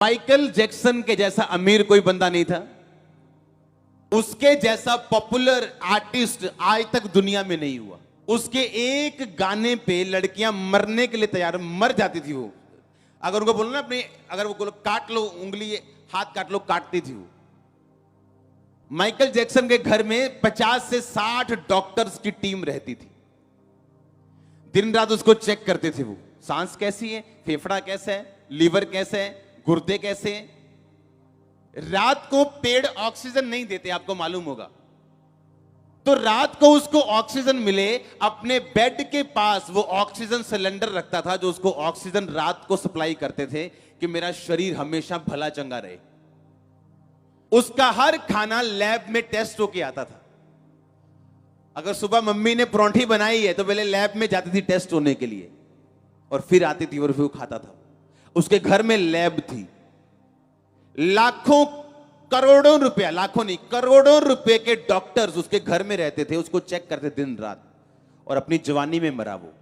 Michael Jackson के जैसा अमीर कोई बंदा नहीं था, उसके जैसा पॉपुलर आर्टिस्ट आज तक दुनिया में नहीं हुआ। उसके एक गाने पे लड़कियां मरने के लिए तैयार, मर जाती थी वो। अगर उनको बोलो ना अपने, अगर वो बोलो काट लो उंगली, हाथ काट लो, काटती थी वो। माइकल जैक्सन के घर में 50 से 60 डॉक्टर्स की टीम रहती थी। दिन रात उसको चेक करते थे वो, सांस कैसी है, फेफड़ा कैसा है, लीवर कैसा है, गुर्दे कैसे हैं। रात को पेड़ ऑक्सीजन नहीं देते, आपको मालूम होगा, तो रात को उसको ऑक्सीजन मिले, अपने बेड के पास वो ऑक्सीजन सिलेंडर रखता था जो उसको ऑक्सीजन रात को सप्लाई करते थे कि मेरा शरीर हमेशा भला चंगा रहे। उसका हर खाना लैब में टेस्ट होके आता था। अगर सुबह मम्मी ने परोंठी बनाई है तो पहले लैब में जाती थी टेस्ट होने के लिए, और फिर आती थी और फिर वो खाता था। उसके घर में लैब थी। लाखों करोड़ों रुपया, लाखों नहीं करोड़ों रुपए के डॉक्टर्स उसके घर में रहते थे, उसको चेक करते दिन रात, और अपनी जवानी में मरा वो।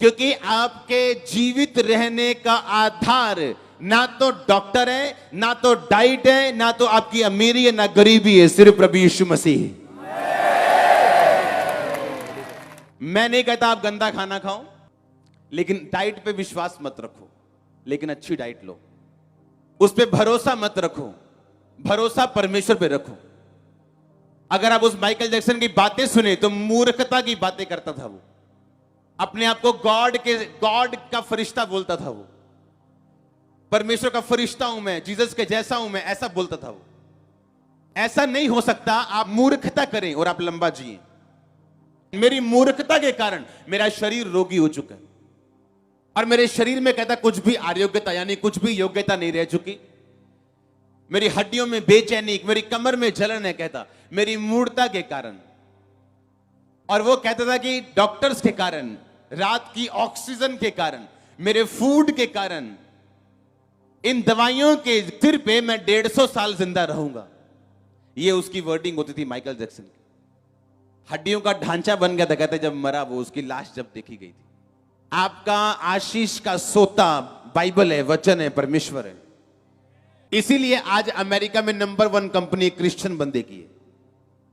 क्योंकि आपके जीवित रहने का आधार ना तो डॉक्टर है, ना तो डाइट है, ना तो आपकी अमीरी है, ना गरीबी है, सिर्फ प्रभु यीशु मसीह। मैं नहीं कहता आप गंदा खाना खाओ, लेकिन डाइट पे विश्वास मत रखो, लेकिन अच्छी डाइट लो। उस पे भरोसा मत रखो, भरोसा परमेश्वर पे रखो। अगर आप उस माइकल जैक्सन की बातें सुने तो मूर्खता की बातें करता था वो। अपने आप को गॉड का फरिश्ता बोलता था वो। परमेश्वर का फरिश्ता हूं मैं, जीसस के जैसा हूं मैं, ऐसा बोलता था वो। ऐसा नहीं हो सकता। आप मूर्खता करें और आप लंबा जिए। मेरी मूर्खता के कारण मेरा शरीर रोगी हो चुका है, और मेरे शरीर में कहता कुछ भी अयोग्यता, यानी कुछ भी योग्यता नहीं रह चुकी। मेरी हड्डियों में बेचैनी, मेरी कमर में जलन है, कहता मेरी मूर्खता के कारण। और वो कहता था कि डॉक्टर्स के कारण, रात की ऑक्सीजन के कारण, मेरे फूड के कारण, इन दवाइयों के सिर पे मैं 150 साल जिंदा रहूंगा। ये उसकी वर्डिंग होती थी माइकल जैक्सन की। हड्डियों का ढांचा बन गया था, कहते जब मरा वो, उसकी लाश जब देखी गई थी। आपका आशीष का सोता बाइबल है, वचन है, परमेश्वर है। इसीलिए आज अमेरिका में नंबर 1 कंपनी क्रिश्चियन बंदे की है।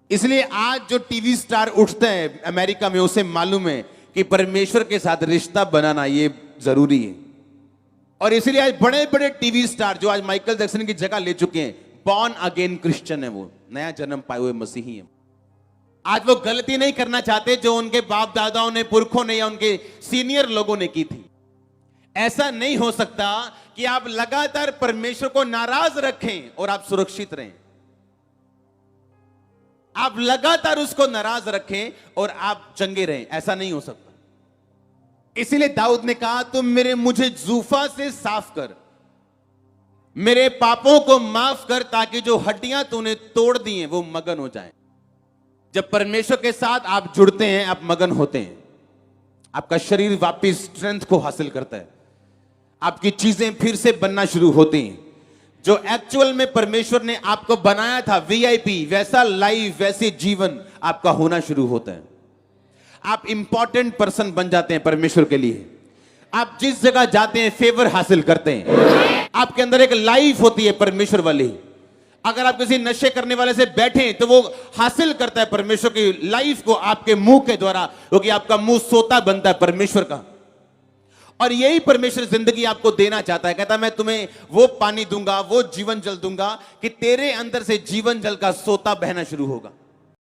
इसलिए आज जो टीवी स्टार उठते हैं अमेरिका में, उसे मालूम है कि परमेश्वर के साथ रिश्ता बनाना ये जरूरी है। और इसीलिए आज बड़े बड़े टीवी स्टार जो आज माइकल जैक्सन की जगह ले चुके हैं, बॉर्न अगेन क्रिश्चियन है, वो नया जन्म पाए हुए मसीही है। आज वो गलती नहीं करना चाहते जो उनके बाप दादाओं ने, पुरखों ने, या उनके सीनियर लोगों ने की थी। ऐसा नहीं हो सकता कि आप लगातार परमेश्वर को नाराज रखें और आप सुरक्षित रहें। आप लगातार उसको नाराज रखें और आप चंगे रहें, ऐसा नहीं हो सकता। इसीलिए दाऊद ने कहा तुम मुझे जूफा से साफ कर, मेरे पापों को माफ कर, ताकि जो हड्डियां तूने तोड़ दी हैं वो मगन हो जाएं। जब परमेश्वर के साथ आप जुड़ते हैं, आप मगन होते हैं। आपका शरीर वापस स्ट्रेंथ को हासिल करता है, आपकी चीजें फिर से बनना शुरू होती हैं। जो एक्चुअल में परमेश्वर ने आपको बनाया था वीआईपी, वैसा लाइफ, वैसे जीवन आपका होना शुरू होता है। आप इंपॉर्टेंट पर्सन बन जाते हैं परमेश्वर के लिए। आप जिस जगह जाते हैं फेवर हासिल करते हैं। आपके अंदर एक लाइफ होती है परमेश्वर वाली। अगर आप किसी नशे करने वाले से बैठे तो वो हासिल करता है परमेश्वर की लाइफ को आपके मुंह के द्वारा, क्योंकि आपका मुंह सोता बनता है परमेश्वर का। और यही परमेश्वर जिंदगी आपको देना चाहता है। कहता मैं तुम्हें वो पानी दूंगा, वो जीवन जल दूंगा कि तेरे अंदर से जीवन जल का सोता बहना शुरू होगा।